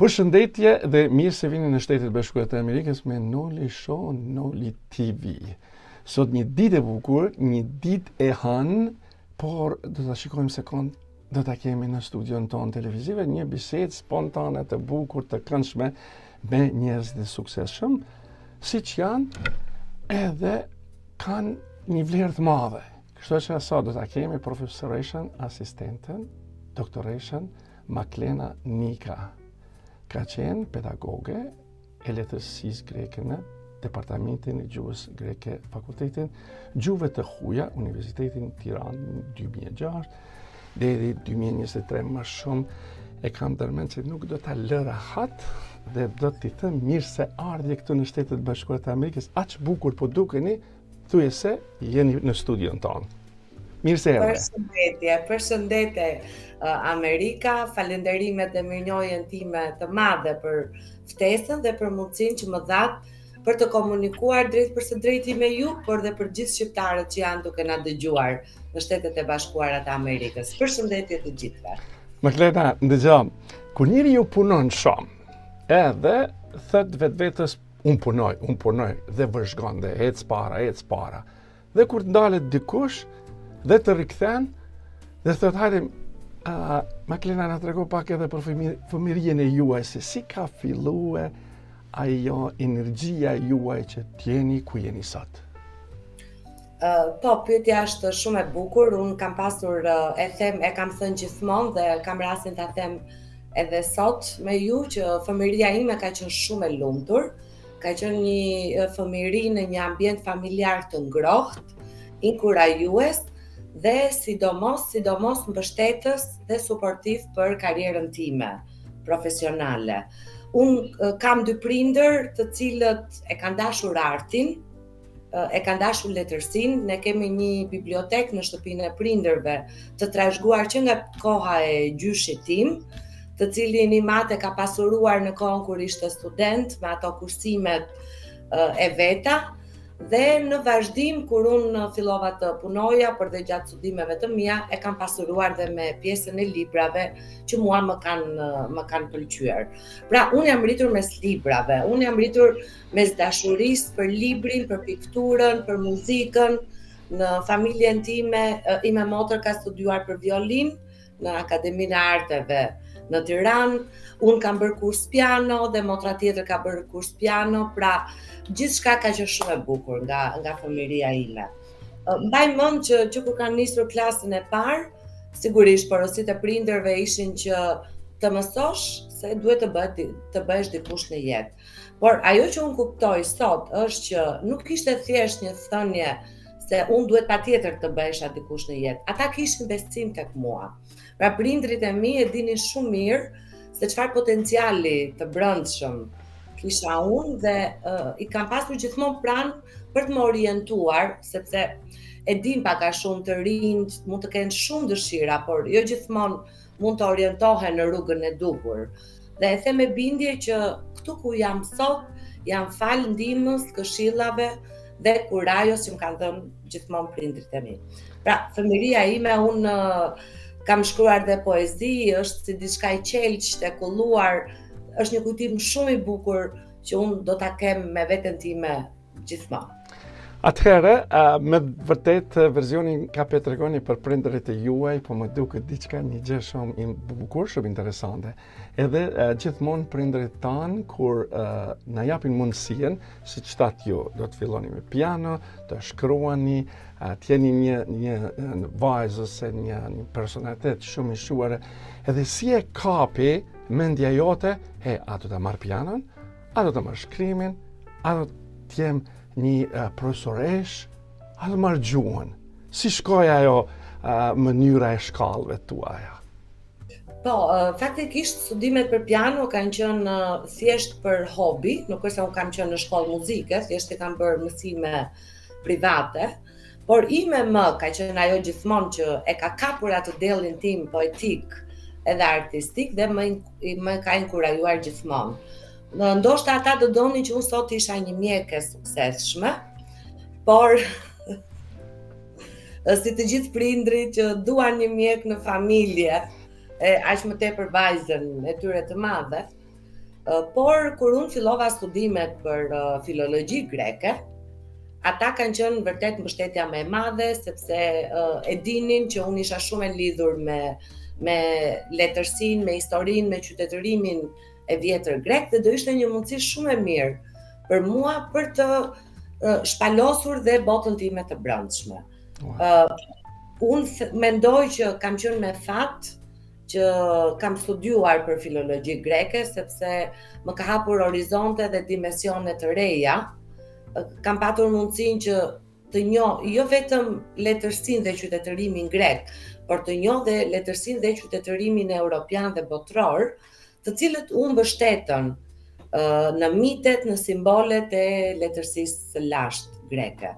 Përshëndetje dhe mirë se vini në Shtetet Bashkuara të Amerikës me Noli Show, Noli TV. Sot një ditë e bukur, një ditë e hënë, por do ta shikojmë se do ta kemi në studion tonë televizive një bisedë spontane të bukur, të këndshme me njerëz të suksesshëm, siç janë edhe kanë një vlerë të madhe. Kështu që sot do ta kemi profesoreshën, asistenten, doktoreshën Maklena Nika. Ka qenë pedagoge e letërsisë greke në Departamentin e Gjuhës Greke, Fakultetin Gjuhëve të Huaja, Universitetin Tiranë 2006, deri 2023 më shumë. E kam dërmend se nuk do ta lë rahat dhe do t'i them mirë se ardhje këtu në Shtetet Bashkuara të Amerikës. Aq bukur po dukeni, thuaj se jeni në studion tonë. Mirë se erdhe. Përshëndetje Amerika, falenderimet dhe mirënjohjen time të madhe për ftesën dhe për mundësinë që më dhatë për të komunikuar drejt për së drejti me ju, por dhe për gjithë shqiptarët që janë duke na dëgjuar në Shtetet e Bashkuara të Amerikës. Përshëndetje të gjithëve. Maklena, ndëgjoj, kur njeriu punon shumë, edhe thot vetvetes unë punoj dhe vëzhgon dhe ec para. Dhe kur ndalet dikush dhe të rikthen dhe thot hajde Maklena na trego pak edhe për fëmijërinë e juaj, se si ka fillue ajo energjia juaj që t'jeni ku jeni sot. Po, pyetja është shumë e bukur. Unë kam pasur e kam thënë gjithmonë dhe kam rastin ta them edhe sot me ju që fëmijëria ime ka qenë shumë e lumtur. Ka qenë një fëmijëri në një ambient familjar të ngrohtë, inkurajues dhe sidomos mbështetës dhe suportiv për karrierën time profesionale. Unë kam dy prindër të cilët e kanë dashur artin, e kanë dashur letërsinë. Ne kemi një bibliotekë në shtëpinë e prindërve të trashëguar që nga koha e gjyshit tim, të cilin i matë ka pasuruar në kohën kur ishte student me ato kursimet e veta. Dhe në vazhdim, kur unë fillova të punoja, por dhe gjatë studimeve të mia, e kam pasuruar dhe me pjesën e librave që mua më kanë pëlqyer. Pra, unë jam rritur mes librave, unë jam rritur mes dashurisë për librin, për pikturën, për muzikën. Në familjen time, ime motër ka studiuar për violin në Akademinë e Arteve në Tiranë. Unë kam bërë kurs piano dhe motra tjetër ka bërë kurs piano, pra gjithçka ka qenë shumë e bukur nga fëmijëria ime. Mbaj mend që kur kanë nisur klasën e parë, sigurisht porositë e prindërve ishin që të mësosh se duhet të bëhesh dikush në jetë. Por ajo që unë kuptoj sot është që nuk ishte thjesht një thënie se unë duhet patjetër të bëhesha dikush në jetë. Ata kishin besim tek mua. Pra prindrit e mi e dinin shumë mirë se çfarë potenciali të brendshëm kisha unë dhe i kam pasur gjithmonë pranë për të më orientuar, sepse e din pak a shumë të rinjt mund të kenë shumë dëshira, por jo gjithmonë mund të orientohen në rrugën e duhur. Dhe e them me bindje që këtu ku jam sot, jam fal ndihmës, këshillave dhe kurajos që më kanë dhënë gjithmonë prindrit e mi. Pra, fëmijëria ime unë kam shkruar dhe poezi, është si diçka i qelqt, e kulluar, është një kujtim shumë i bukur që unë do ta kem me veten time gjithmonë. Atëherë, me vërtet versionin ka pe tregoni për prindërit e juaj, po më duket diçka një gjë shumë i bukur, shumë interesante. Edhe gjithmonë prindërit tanë kur na japin mundësinë, siç thatë ju, do të filloni me piano, të shkruani, të jeni një vajzë ose një personalitet shumë i shuar, edhe si e kapi mendja jote, a do ta marr pianon, a do ta marr shkrimin, a do të jem një profesoresh, a do marr gjuhën. Si shkoi ajo mënyra e shkallëve tuaja? Po, faktikisht studimet për piano kanë qenë thjesht për hobi, nuk është se unë kam qenë në shkollë muzike, thjesht e kam bërë mësime private, por ime më ka qenë ajo gjithmonë që e ka kapur atë dellin tim poetik edhe artistik dhe më ka inkurajuar gjithmonë. Ndoshta ata do donin që unë sot isha një mjeke suksesshme, por si të gjithë prindrit që duan një mjek në familje, aq më tepër vajzën e tyre të madhe, Por kur unë fillova studimet për filologji greke, ata kanë qenë vërtet mbështetja më e madhe, sepse e dinin që unë isha shumë e lidhur me letërsinë, me historinë, me qytetërimin e vjetër grek, dhe do ishte një mundësi shumë e mirë për mua për të shpalosur dhe botën time të brendshme. Wow. Unë mendoj që kam qenë me fat që kam studiuar për filologji greke, sepse më ka hapur horizonte dhe dimensione të reja. Kam patur mundësinë që të njoh jo vetëm letërsinë dhe qytetërimin grek, por të njoh dhe letërsinë dhe qytetërimin europian dhe botror, të cilët u mbështetën në mitet, në simbolet e letërsisë së lashtë greke.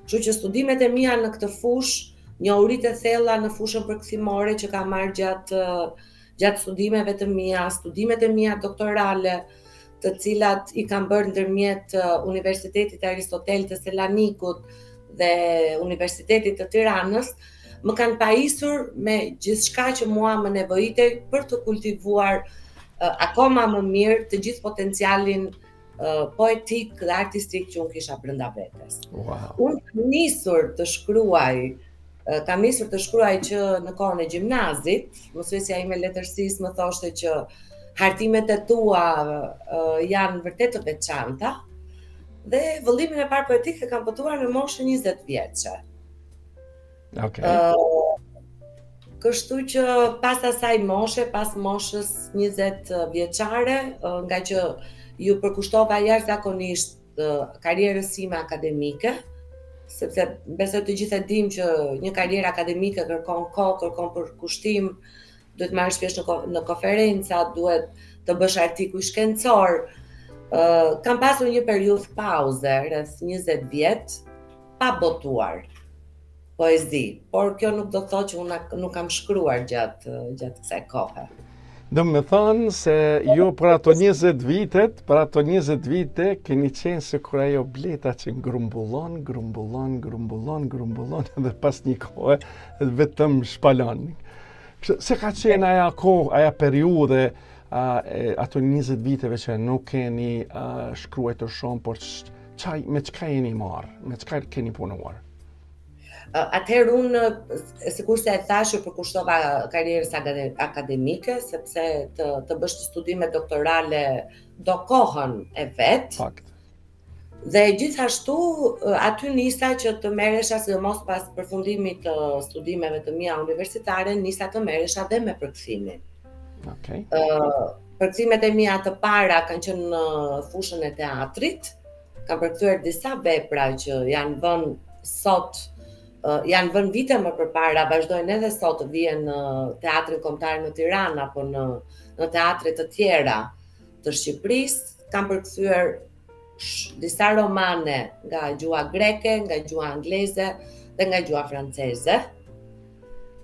Kështu që studimet e mia në këtë fushë, njohuritë e thella në fushën përkthimore që kam marrë gjatë studimeve të mia, studimet e mia doktorale, të cilat i kam bërë ndërmjet Universitetit Aristotel të Selanikut dhe Universitetit të Tiranës, më kanë pajisur me gjithçka që mua më nevojitej për të kultivuar akoma më mirë të gjithë potencialin poetik dhe artistik që unë kisha brenda vetes. Wow. Unë kam nisur të shkruaj që në kohën e gjimnazit, mësuesja ime letërsisë më thoshte që hartimet e tua janë vërtet të veçanta, dhe vëllimin e parë poetik e kam botuar në moshën 20 vjeçe. Okay. Kështu që pas asaj moshe, pas moshës 20 vjeçare, nga që ju përkushtova jashtëzakonisht karrierës sime akademike, sepse besoj të gjithë e dim që një karrierë akademike kërkon kohë, kërkon përkushtim, duhet marrësh pjesë në konferenca, duhet të bësh artikuj shkencor. Kam pasur një periudhë pauze rreth 20 vjet pa botuar poezi, por kjo nuk do të thotë që unë nuk kam shkruar gjatë kësaj kohe. Do me thënë se ju për ato 20 vite keni qenë se kur ajo bleta që grumbullon dhe pas një kohë vetëm shpalon. Se ka qenë aja kohë, aja periudhe, ato 20 viteve që nuk keni shkruar shumë, por me çka jeni marrë, me çka keni punuar? Atëherë unë, sikur se e thash, përkushtova karrierës akademike, sepse të bësh studime doktorale do kohën e vet. Fakt. Dhe gjithashtu aty nisa që të merresha, sidomos pas përfundimit të studimeve të mia universitare, nisa të merresha dhe me përkthimin. Okay. Përkthimet e mia të para kanë qenë në fushën e teatrit. Kam përkthyer disa vepra që janë vënë vite më përpara, vazhdojnë edhe sot të vihen në Teatrin Kombëtar në Tiranë apo në teatre të tjera të Shqipërisë. Kam përkthyer disa romane nga gjuha greke, nga gjuha angleze dhe nga gjuha franceze.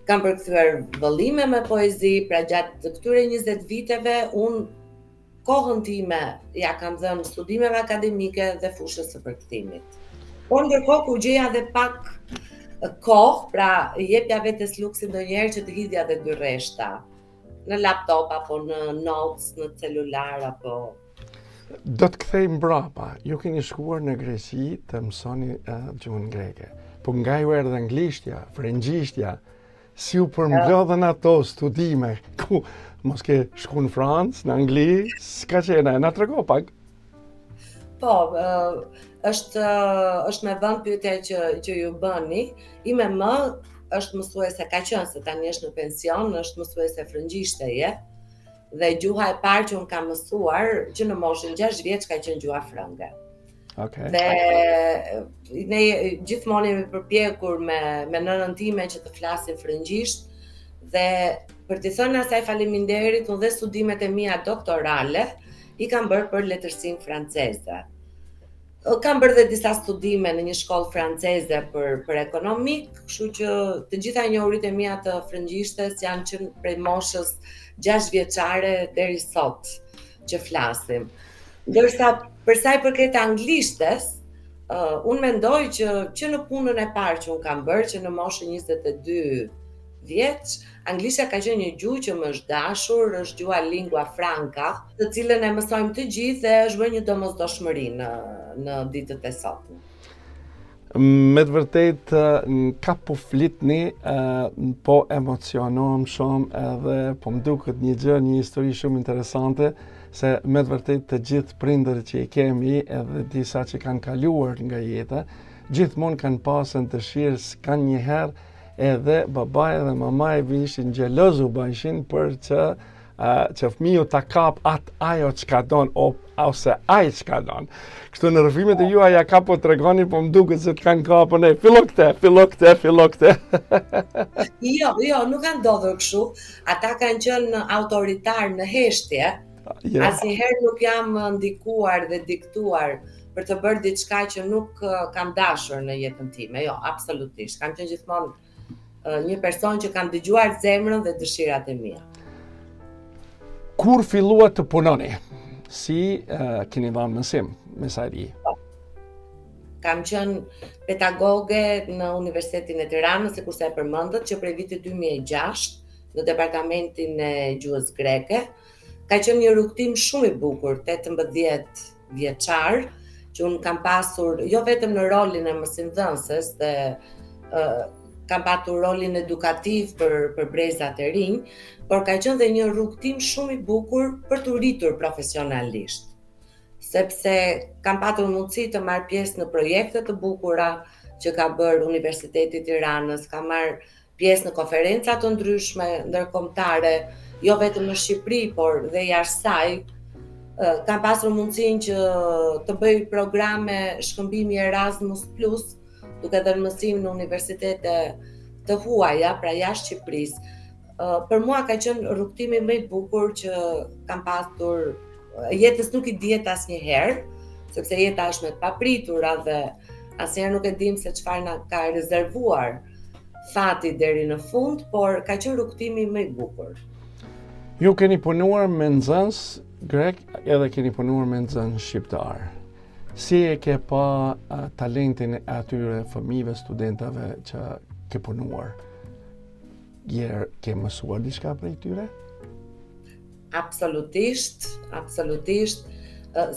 Kam përkthyer vëllime me poezi, pra gjatë këtyre 20 viteve unë kohën time ja kam dhënë studimeve akademike dhe fushës së përkthimit. Por ndërkohë ku gjeja dhe pak kohë, pra jepja vetes luksin ndonjëherë që të hidhja dhe 2 rreshta në laptop apo në notes, në celular apo. Do të kthej mbrapa. Ju keni shkuar në Greqi të mësoni gjuhën greke. Po nga ju erdhe anglishtja, frëngjishtja, si u përmblodhen ato studime? Ku mos ke shku në Francë, në Angli, s'ka qenë, na trego pak. Po, është me vend pyetja që ju bëni. Ime më është mësuese, ka qenë se tani është në pension, është mësuese frëngjishteje. Dhe gjuha e parë që unë kam mësuar, që në moshën 6 vjeç ka qenë gjuha frënge. Okay. Dhe ne gjithmonë jemi përpjekur me nënën time që të flasin frëngjisht, dhe për t'i thënë asaj faleminderit, unë dhe studimet e mia doktorale i kam bërë për letërsinë franceze. Kam bërë dhe disa studime në një shkollë franceze për ekonomik, kështu që të gjitha njohuritë e mia të frëngjishtes janë qenë prej moshës 6 vjeçare deri sot që flasim. Ndërsa për sa i përket anglishtes, unë mendoj që në punën e parë që unë kam bërë, që në moshën 22 vjeç, anglishtja ka qenë një gjuhë që më është dashur, është gjuha lingua franca, të cilën e mësojmë të gjithë dhe është bërë një domosdoshmëri në ditët e sotme. Me të vërtet, ka po flitni, po emocionohem shumë edhe po më duket një histori shumë interesante, se me të vërtet të gjithë prindërit që i kemi edhe disa që kanë kaluar nga jeta, gjithmonë kanë pasën dëshirë s'kanë njëherë edhe babai dhe mamai ishin gjelozu bajshin për që fëmiu ta kap ajo çka don ose ai çka don. Kështu në rrëfimet e juaja ka po tregoni, po më duket se të kanë kapur ne. Fillo këtë. Jo, nuk kanë ndodhur kështu. Ata kanë qenë autoritar në heshtje. Yeah. Asnjëherë nuk jam ndikuar dhe diktuar për të bërë diçka që nuk kam dashur në jetën time. Jo, absolutisht. Kam qenë gjithmonë një person që kam dëgjuar zemrën dhe dëshirat e mia. Kur filluat të punoni? Si keni dhënë mësim me Sari? Kam qenë pedagoge në Universitetin e Tiranës, sikurse e përmendët, që prej vitit 2006 në departamentin e gjuhës greke. Ka qenë një rrugtim shumë i bukur, 18 vjeçar, që unë kam pasur jo vetëm në rolin e mësimdhënëses dhe kam patur rolin edukativ për brezat e rinj, por ka qenë dhe një rrugtim shumë i bukur për të rritur profesionalisht. Sepse kam patur mundësi të marr pjesë në projekte të bukura që ka bërë Universiteti i Tiranës, kam marr pjesë në konferenca të ndryshme ndërkombëtare, jo vetëm në Shqipëri, por dhe jashtë saj. Kam pasur mundësinë që të bëj programe shkëmbimi Erasmus+, duke dhënë mësim në universitete të huaja, pra jashtë Shqipërisë. Për mua ka qenë rrugtimi më i bukur që kam pasur. Jetës nuk i dihet asnjëherë, sepse jeta është me të papritura dhe asnjëherë nuk e dim se çfarë na ka rezervuar fati deri në fund, por ka qenë rrugtimi më i bukur. Ju keni punuar me nxënës grek edhe keni punuar me nxënës shqiptar. Si e ke pa talentin e atyre fëmijëve, studentave që ke punuar? Ke mësuar diçka prej tyre? Absolutisht,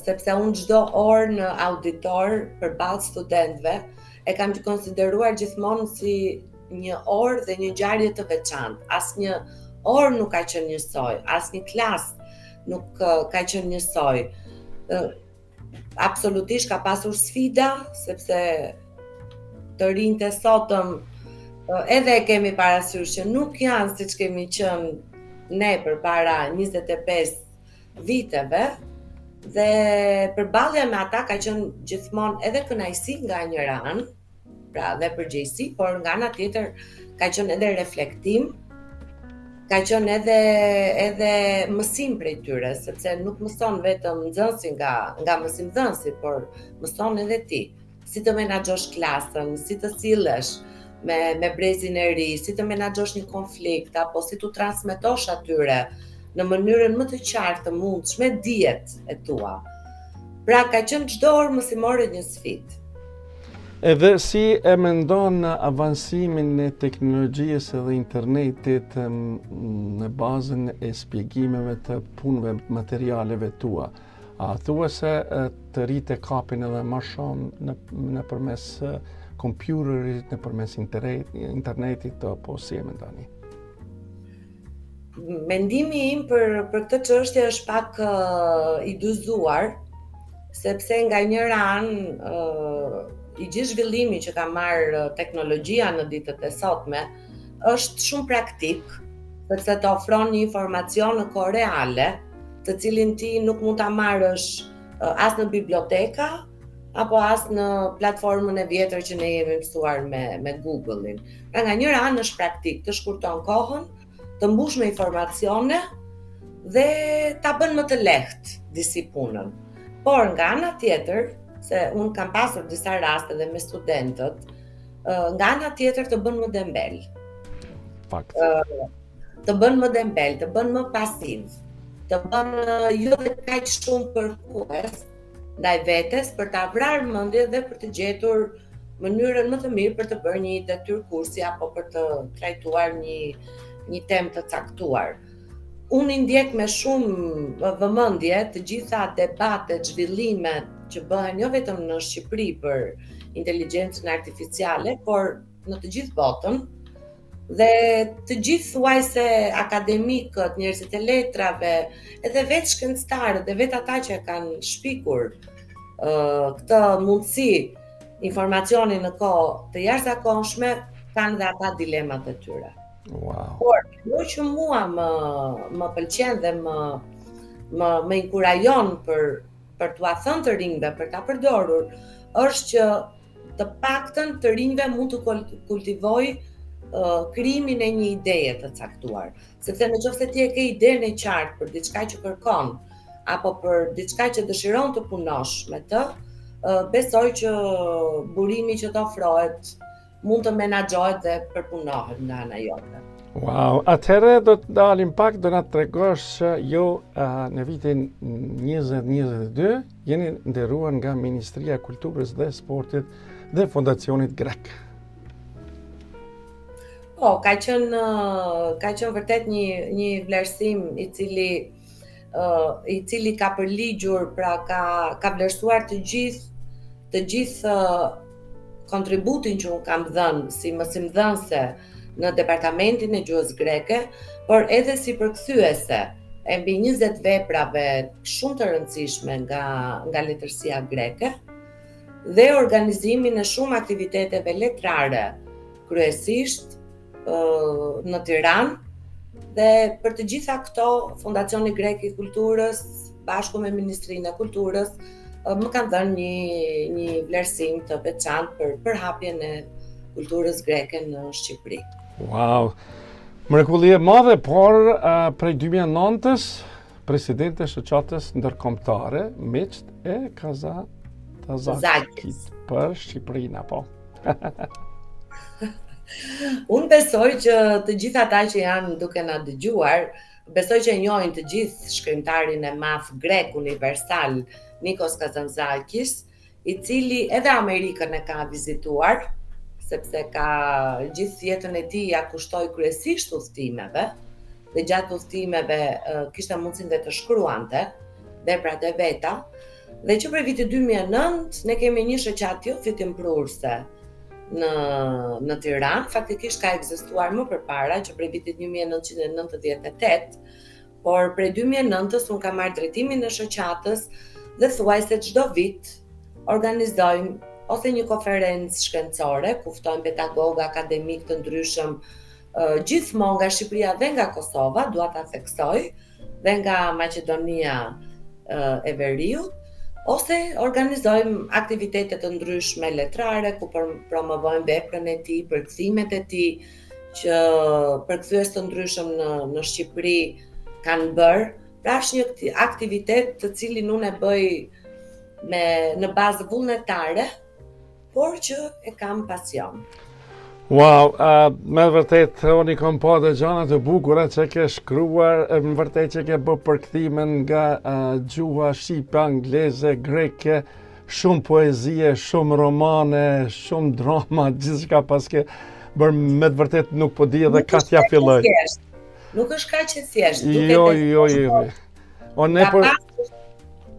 sepse unë çdo orë në auditor përballë studentëve e kam të konsideruar gjithmonë si një orë dhe një ngjarje të veçantë. Asnjë orë nuk ka qenë njësoj, asnjë klasë nuk ka qenë njësoj. Absolutisht ka pasur sfida, sepse të rinjtë e sotëm edhe e kemi parasysh që nuk janë siç kemi qenë ne përpara 25 viteve, dhe përballja me ata ka qenë gjithmonë edhe kënaqësi nga njëra anë, pra dhe përgjegjësi, por nga ana tjetër ka qenë edhe reflektim, ka qenë edhe mësim prej tyre, sepse nuk mëson vetëm nxënësi nga mësimdhënësi, por mëson edhe ti, si të menaxhosh klasën, si të sillesh me brezin e ri, si të menaxhosh një konflikt, apo si të transmetosh atyre në mënyrën më të qartë të mundshme dijet e tua. Pra ka qenë çdo orë mësimore një sfidë. Edhe si e mendon avansimin e teknologjisë dhe internetit në bazën e shpjegimeve të punëve materialeve tua? A thua se të rritë kapin edhe më shumë nëpërmes kompjuterit, nëpërmes internetit, apo si e mendoni? Mendimi im për këtë çështje është pak i dyzuar, sepse nga njëra anë i gjithë zhvillimi që ka marrë teknologjia në ditët e sotme është shumë praktik, sepse të ofron një informacion në kohë reale, të cilin ti nuk mund ta marrësh as në biblioteka apo as në platformën e vjetër që ne jemi mësuar me Google-in. Nga njëra anë është praktik, të shkurton kohën, të mbush me informacione dhe ta bën më të lehtë disi punën. Por nga ana tjetër, se unë kam pasur disa raste dhe me studentët, nga ana tjetër të bën më dembel. Fakt. Të bën më dembel, të bën më pasiv, të bën jo dhe kaq shumë kërkues ndaj vetes për ta vrarë mendjen dhe për të gjetur mënyrën më të mirë për të bërë një detyrë kursi apo për të trajtuar një temë të caktuar. Unë i ndjek me shumë vëmendje të gjitha debatet, zhvillimet që bëhen jo vetëm në Shqipëri për inteligjencën artificiale, por në të gjithë botën. Dhe të gjithë thuajse akademikët, njerëzit e letrave, edhe vetë shkencëtarët dhe vetë ata që kanë shpikur këtë mundësi informacioni në kohë të jashtëzakonshme, kanë dhe ata dilemat e tyre. Wow. Por jo që mua më pëlqen dhe më inkurajon për t'ua thënë të rinjve për ta përdorur, është që të paktën të rinjve mund të kultivojë krijimin e një ideje të caktuar. Sepse nëse ti e ke idenë e qartë për diçka që kërkon apo për diçka që dëshiron të punosh me të, besoj që burimi që të ofrohet mund të menaxhohet dhe përpunohet nga ana jote. Wow, atëherë do të dalim pak, do na tregosh që ju në vitin 2022 jeni nderuar nga Ministria e Kulturës dhe Sportit dhe Fondacionit Grek. Po, ka qenë vërtet një vlerësim i cili ka përligjur, pra ka vlerësuar të gjithë kontributin që unë kam dhënë si mësimdhënëse në departamentin e gjuhës greke, por edhe si përkthyese e mbi 20 veprave shumë të rëndësishme nga letërsia greke dhe organizimin e shumë aktiviteteve letrare, kryesisht në Tiranë, dhe për të gjitha këto Fondacioni Grek i Kulturës bashku me Ministrinë e Kulturës më kanë dhënë një vlerësim të veçantë për përhapjen e kulturës greke në Shqipëri. Wow. Mrekulli e madhe, por prej 2009-s presidente e shoqatës ndërkombëtare miqt e Kazakistan për Shqipërinë apo. Unë besoj që të gjithë ata që janë duke na dëgjuar, besoj që e njohin të gjithë shkrimtarin e madh grek universal Nikos Kazantzakis, i cili edhe Amerikën e ka vizituar, sepse ka gjithë jetën e tij ja kushtoi kryesisht udhëtimeve, dhe gjatë udhëtimeve kishte mundësinë dhe të shkruante veprat e veta, dhe që për vitin 2009 ne kemi një shoqat jo fitimprurse në Tiranë, faktikisht ka ekzistuar më përpara, që prej vitit 1998, por prej 2009-s unë kam marrë drejtimin e shoqatës dhe thuajse çdo vit organizojmë ose një konferencë shkencore, ku ftojmë pedagogë akademik të ndryshëm gjithmonë nga Shqipëria dhe nga Kosova, dua ta theksoj, dhe nga Maqedonia e Veriut, ose organizojmë aktivitete të ndryshme letrare ku promovojmë veprën e tij, përkthimet e tij që përkthyes të ndryshëm në Shqipëri kanë bërë. Pra është një aktivitet të cilin unë e bëj në bazë vullnetare, por që e kam pasion. Wow, me vërtet unë i kam pa dhe gjana të bukura që ke shkruar, me vërtet që ke bë përkthimen nga gjuha shqipe, angleze, greke, shumë poezie, shumë romane, shumë drama, gjithçka paske bërë me vërtet nuk po di edhe ka t'ja filloj. Nuk është kaq e thjeshtë. Jo.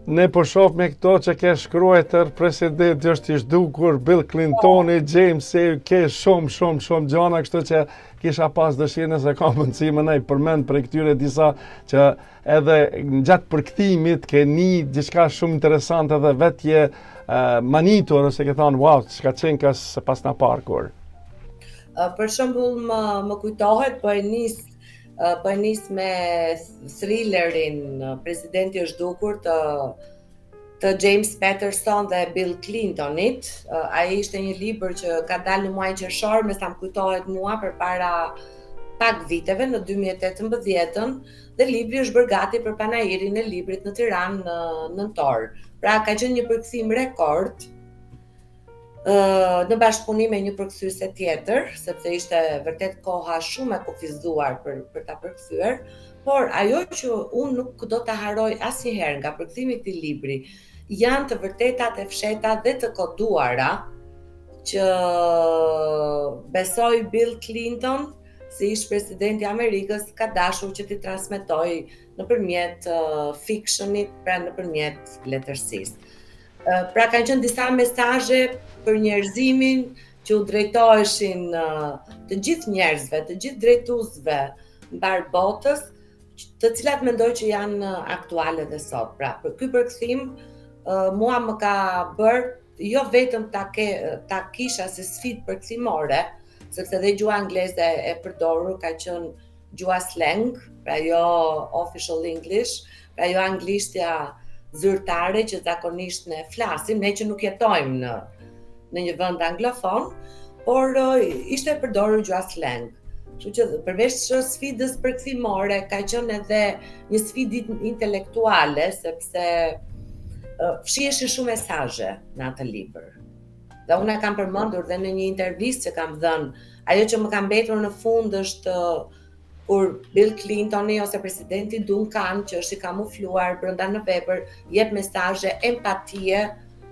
Ne po shoh me këto që ke shkruar presidenti është i zhdukur, Bill Clintoni, James ke shumë gjana, kështu që kisha pas dëshirën se ka mundësi më nej përmend për këtyre disa që edhe gjatë përkthimit ke një diçka shumë interesante dhe vetje manitur ose ke thënë wow, çka çenkas pas na parkur. Për shembull më kujtohet po e nis me thrillerin Presidenti është zhdukur të James Patterson dhe Bill Clintonit. Ai ishte një libër që ka dalë në muajin qershor, me sa më kujtohet mua, përpara pak viteve, në 2018, dhe libri është bërë gati për panairin e librit në Tiranë në nëntor. Pra ka qenë një përkthim rekord në bashkëpunim me një përkthyese tjetër, sepse ishte vërtet koha shumë e kufizuar për ta përkthyer, por ajo që unë nuk do ta harroj asnjëherë nga përkthimi i këtij libri janë të vërtetat e fshehta dhe të koduara që besoj Bill Clinton si ish presidenti i Amerikës ka dashur që t'i transmetoj nëpërmjet fictionit, pra nëpërmjet letërsisë. Pra kanë qenë disa mesazhe për njerëzimin që u drejtoheshin të gjithë njerëzve, të gjithë drejtuesve mbar botës, të cilat mendoj që janë aktuale dhe sot. Pra, për ky përkthim mua më ka bërë jo vetëm ta kisha si sfidë përkthimore, sepse dhe gjuha angleze e përdorur ka qenë gjuha slang, pra jo official English, pra jo anglishtja zyrtare që zakonisht ne flasim, ne që nuk jetojmë në një vend anglofon, por ishte e përdorur gjuha slang. Kështu që përveç sfidës përkthimore ka qenë edhe një sfidë intelektuale, sepse fshiheshin shumë mesazhe në atë libër. Dhe unë e kam përmendur dhe në një intervistë që kam dhënë, ajo që më ka mbetur në fund është kur Bill Clintoni ose presidenti Duncan, që është i kamufluar brenda në vepër, jep mesazhe empatie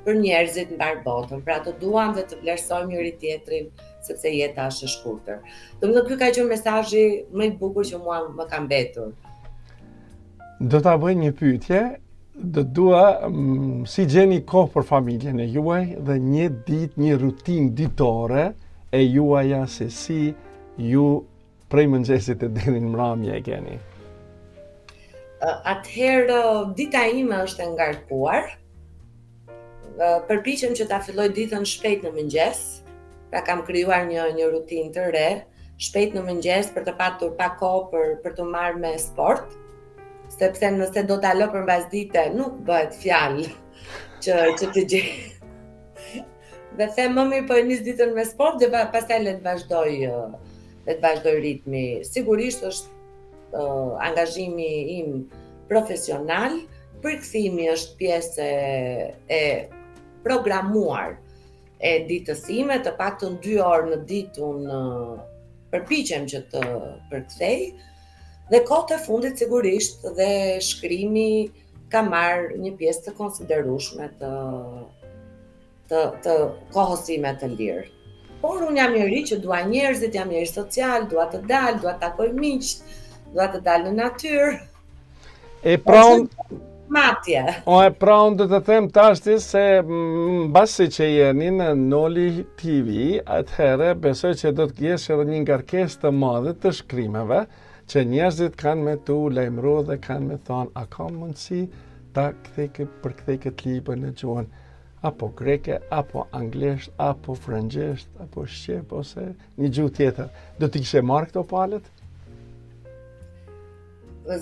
për njerëzit mbar botën. Pra të duam dhe të vlerësojmë njëri tjetrin, sepse jeta është e shkurtër. Domethënë ky ka qenë mesazhi më i bukur që mua më ka mbetur. Do ta bëj një pyetje. Do dua si gjeni kohë për familjen e juaj dhe një ditë, një rutinë ditore e juaja se si ju prej mëngjesit e deri në mramje e keni. Atëherë dita ime është e ngarkuar. Përpiqem që ta filloj ditën shpejt në mëngjes. Pra kam krijuar një rutinë të re, shpejt në mëngjes për të patur pak kohë për të marrë me sport. Sepse nëse do ta lë përmbas dite, nuk bëhet fjalë që të gjej. Dhe them më mirë po e nis ditën me sport dhe pastaj le të vazhdoj ritmi. Sigurisht është angazhimi im profesional, përkthimi është pjesë e programuar e ditës ime, të paktën 2 orë në ditë unë përpiqem që të përkthej. Dhe kohët e fundit sigurisht dhe shkrimi ka marrë një pjesë të konsiderueshme të kohës time të lirë. Por unë jam njëri që dua njerëzit, jam njëri social, dua të dal, dua të takoj miq, dua të dal në natyrë. E matje. Pra unë do të them tashti se mbasi që jeni në Noli TV, atëherë besoj që do të kesh edhe një ngarkesë të madhe të shkrimeve, që njerëzit kanë me tu lajmëru dhe kanë me thonë, a ka mundësi ta përkthej këtë libër në gjuhën apo greke, apo anglisht, apo frëngjisht, apo shqip, ose një gjuhë tjetër. Do t'i kishe marrë këto palët?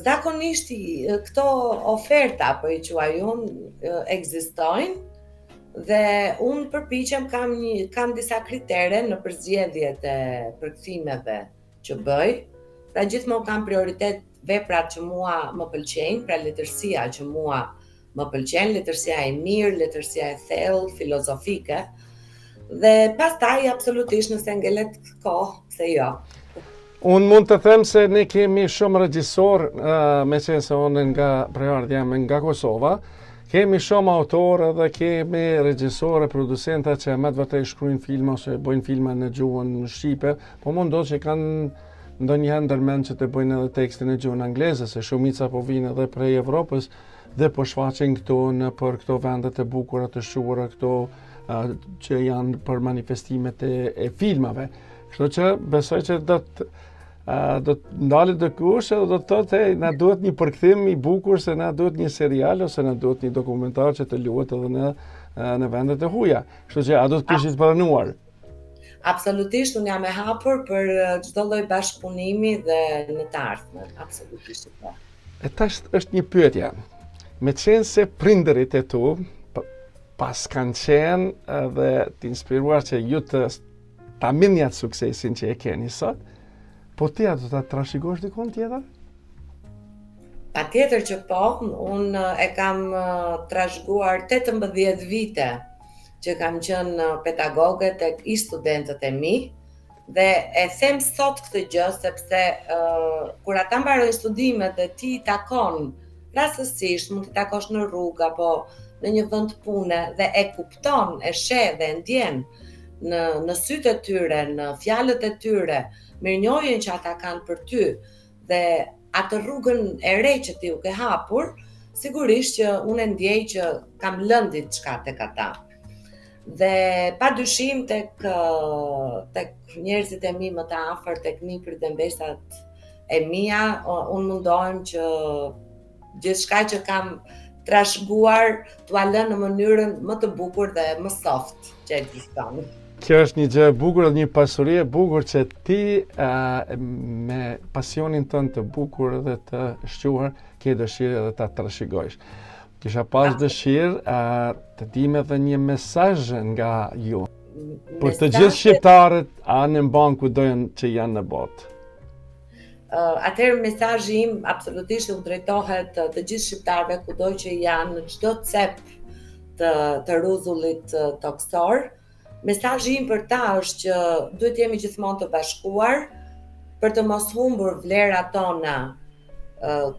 Zakonisht këto oferta, po i quaj unë, ekzistojnë dhe unë përpiqem kam disa kritere në përzgjedhjet e përkthimeve që bëj. Pra gjithmonë kam prioritet veprat që mua më pëlqejnë, pra letërsia që mua më pëlqen, letërsia e mirë, letërsia e thellë, filozofike. Dhe pastaj absolutisht nëse ngelet kohë, pse jo. Unë mund të them se ne kemi shumë regjisor, meqense unë nga prejardh jam nga Kosova, kemi shumë autorë dhe kemi regjisorë, producenta që me të vërtet shkruajnë filma ose bëjnë filma në gjuhën shqipe, po mundohet që kanë ndonjëherë ndërmend që të bëjnë edhe tekstin në gjuhën angleze, se shumica po vinë edhe prej Evropës dhe po shfaqen këto për këto vendet e bukura të shuara, këto që janë për manifestimet e filmave. Kështu që besoj që do të ndalet dikush edhe do të thotë na duhet një përkthim i bukur, se na duhet një serial ose na duhet një dokumentar që të luhet edhe në vendet e huaja. Kështu që a do të kishit planuar? Absolutisht, unë jam e hapur për çdo lloj bashkëpunimi dhe në të ardhmen, absolutisht. E tash është një pyetje. Meqense se prindërit e tu pas kanë qenë dhe të inspiruar që ju ta mirni atë suksesin që e keni sot, po ti do ta trashëgosh dikon tjetër? Patjetër që po, unë e kam trashëguar 18 vite që kam qenë pedagoge tek studentët e mi dhe e them sot këtë gjë sepse kur ata mbarojnë studimet dhe ti takon rastësisht, mund të takosh në rrugë apo në një vend pune dhe e kupton, e sheh dhe e ndjen në sytë e tyre, në fjalët e tyre, mirënjohjen që ata kanë për ty dhe atë rrugën e re që ti u ke hapur, sigurisht që unë ndjej që kam lënë diçka tek ata. Dhe padyshim tek njerëzit e mi më të afër, tek nipërit dhe mbesat e mia, unë mundohem që gjithçka që kam trashëguar t'ua lënë në mënyrën më të bukur dhe më soft që ekziston. Kjo është një gjë e bukur dhe një pasuri e bukur që ti me pasionin tënd të bukur dhe të shquar ke dëshirë edhe ta trashëgojsh. Kisha pas dëshirë të dim edhe një mesazh nga ju. Për të gjithë shqiptarët anë mban kudojnë që janë në botë. Atëherë mesazhi im absolutisht u drejtohet të gjithë shqiptarëve kudo që janë në çdo cep të rruzullit toksor. Mesazhi im për ta është që duhet jemi gjithmonë të bashkuar për të mos humbur vlerat tona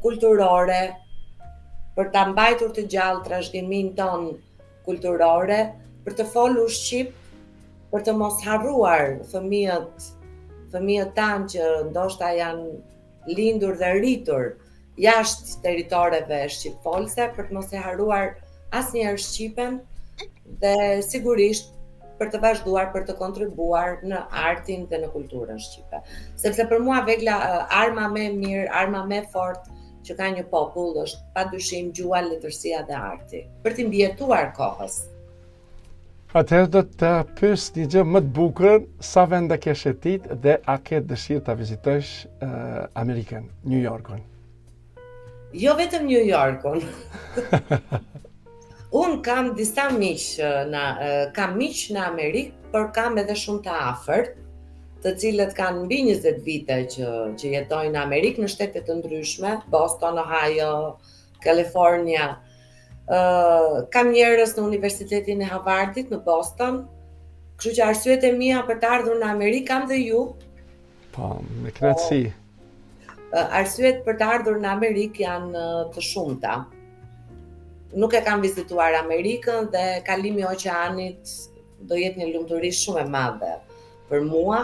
kulturore, për ta mbajtur të gjallë trashëgiminë tonë kulturore, për të folur shqip, për të mos harruar fëmijët tanë që ndoshta janë lindur dhe rritur jashtë territoreve shqipfolse, për të mos e harruar asnjëherë shqipen dhe sigurisht për të vazhduar për të kontribuar në artin dhe në kulturën shqipe. Sepse për mua vegla arma më e mirë, arma më e fortë që ka një popull është padyshim gjua, letërsia dhe arti, për t'i mbijetuar kohës. Atëherë do të pyes një gjë më të bukur, sa vende ke shetit dhe a ke dëshirë ta vizitosh Amerikën, New Yorkun? Jo vetëm New Yorkun. Unë kam disa miq kam miq në Amerikë, por kam edhe shumë të afërt, të cilët kanë mbi 20 vite që jetojnë në Amerikë në shtete të ndryshme, Boston, Ohio, California. Kam njerëz në Universitetin e Harvardit në Boston, kështu që arsyet e mia për të ardhur në Amerikë kam dhe ju. Po, me kënaqësi. Arsyet për të ardhur në Amerikë janë të shumta. Nuk e kam vizituar Amerikën dhe kalimi i oqeanit do jetë një lumturi shumë e madhe për mua.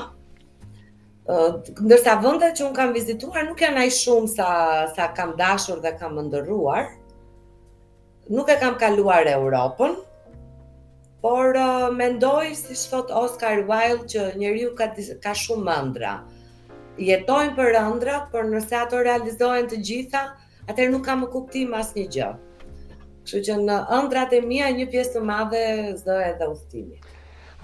Ndërsa vendet që unë kam vizituar nuk janë aq shumë sa kam dashur dhe kam ndërruar. Nuk e kam kaluar Europën, por mendoj, siç thot Oscar Wilde, që njeriu ka shumë ëndra. Jetojnë për ëndrat, por nëse ato realizohen të gjitha, atëherë nuk ka më kuptim asnjë gjë. Kështu që në ëndrat e mia një pjesë të madhe zë edhe udhtimi.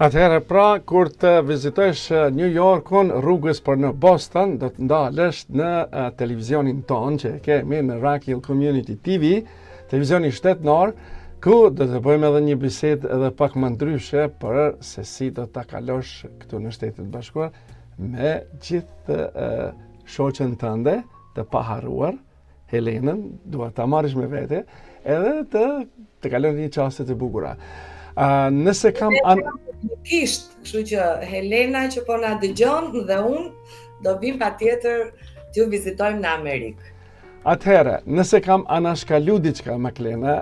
Atëherë pra, kur të vizitosh New Yorkun, rrugës për në Boston, do të ndalesh në televizionin ton që kemi në Rock Hill Community TV, televizioni shtetënor, ku do të bëjmë edhe një bisedë edhe pak më ndryshe për se si do ta kalosh këtu në Shtetet Bashkuara me gjithë shoqen tënde të paharruar, Helenën, dua ta marrësh me vete, edhe të kalon një çaste të bukura. Nëse kam kështu që Helena që po na dëgjon dhe unë do vim patjetër t'ju vizitojmë në Amerikë. Atëherë, nëse kam anashkalu diçka, Maklena,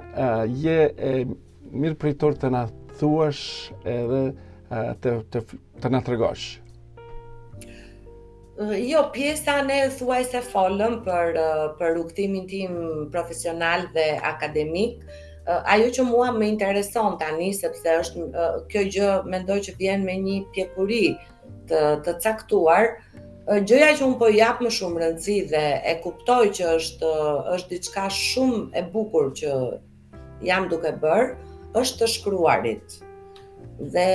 je mirë pritur të na thuash edhe të na tregosh. Jo, pjesa ne thuajse folëm për udhëtimin tim profesional dhe akademik. Ajo që mua më intereson tani, sepse është kjo gjë mendoj që vjen me një pjekuri të caktuar. Gjëja që unë po jap më shumë rëndësi dhe e kuptoj që është diçka shumë e bukur që jam duke bërë, është të shkruarit. Dhe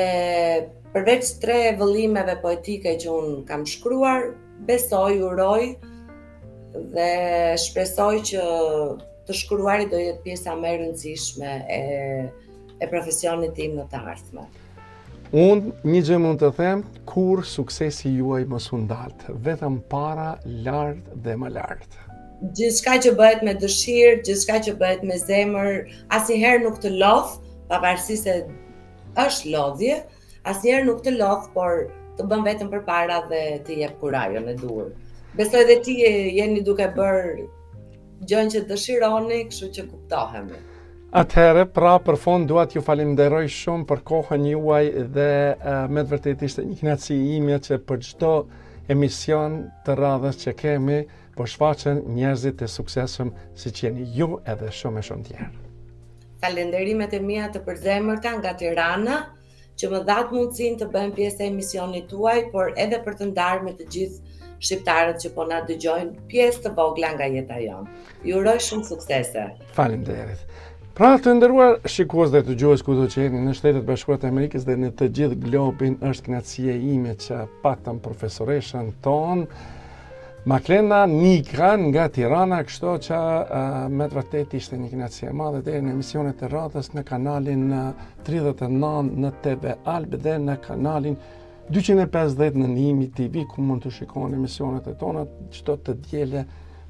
përveç 3 vëllimeve poetike që unë kam shkruar, besoj, uroj dhe shpresoj që të shkruarit do jetë pjesa më e rëndësishme e profesionit tim në të ardhmen. Unë një gjë mund të them, kur suksesi juaj mos u ndalt, vetëm para, lart dhe më lart. Gjithçka që bëhet me dëshirë, gjithçka që bëhet me zemër, asnjëherë nuk të lodh, pavarësisht se është lodhje, asnjëherë nuk të lodh, por të bën vetëm përpara dhe të jep kurajon e duhur. Besoj dhe ti jeni duke bërë gjën që dëshironi, kështu që kuptohemi. Atëherë, pra për fond dua t'ju falenderoj shumë për kohën juaj dhe me të vërtetë ishte një kënaqësi ime që për çdo emision të radhës që kemi, po shfaqen njerëzit e suksesshëm siç jeni ju edhe shumë tjerë. Falenderimet e mia të përzemërta nga Tirana, që më dhat mundësinë të bëjmë pjesë e emisionit tuaj, por edhe për të ndarë me të gjithë shqiptarët që po na dëgjojnë pjesë të vogla nga jeta jonë. Ju uroj shumë suksese. Faleminderit. Pra të nderuar shikues dhe dëgjues kudo që jeni në Shtetet Bashkuara të Amerikës dhe në të gjithë globin, është kënaqësia ime që patëm profesoreshën tonë Maklena Nikan nga Tirana, kështu që me të vërtetë ishte një kënaqësi e madhe deri në emisionet e radhës në kanalin 39 në TV Alb dhe në kanalin 250 në Nimi TV, ku mund të shikoni emisionet e tona çdo të diele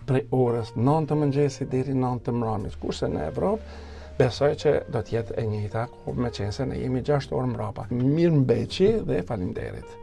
prej orës 9 të mëngjesit deri 9 të mramit. Kurse në Evropë besoj që do të jetë e njëjta, me qenë se ne jemi 6 orë mbrapa. Mirëmbëjtje dhe faleminderit.